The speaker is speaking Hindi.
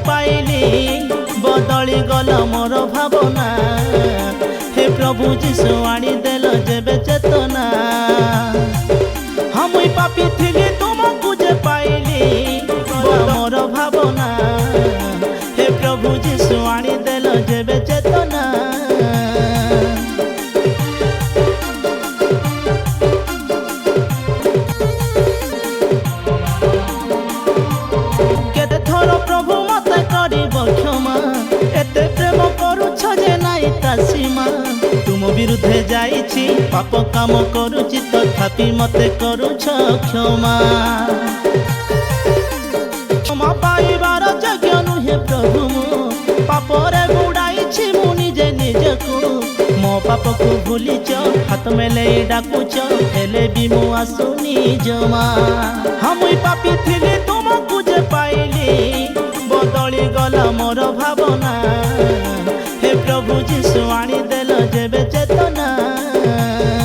पाइली बदली गल मोर भावना हे प्रभु जीशु आनी देल जेबे चेतना हम पापी थिली तुमको जे पाइली मोर भावना हे प्रभु जीशु आनी देल जेबे चेतना प्रभु मत कर क्षमा एते प्रेम करुछ जे नाई ता सीमा तुम विरुद्धे जाइछि पाप काम करुछि तथापि मते करुछ क्षमा क्षमा पाइबार योग्य नुहे प्रभु पापरे बुड़ाइछि मु निजे निजको मो पाप को भूलिच हाथ मेले डाकुच हेले भी मु आसुनी जमा हम पापी थिली तुमको जे पाइली बदली गला मोर भावना हे प्रभु जीशु आनी देल जेबे चेतना।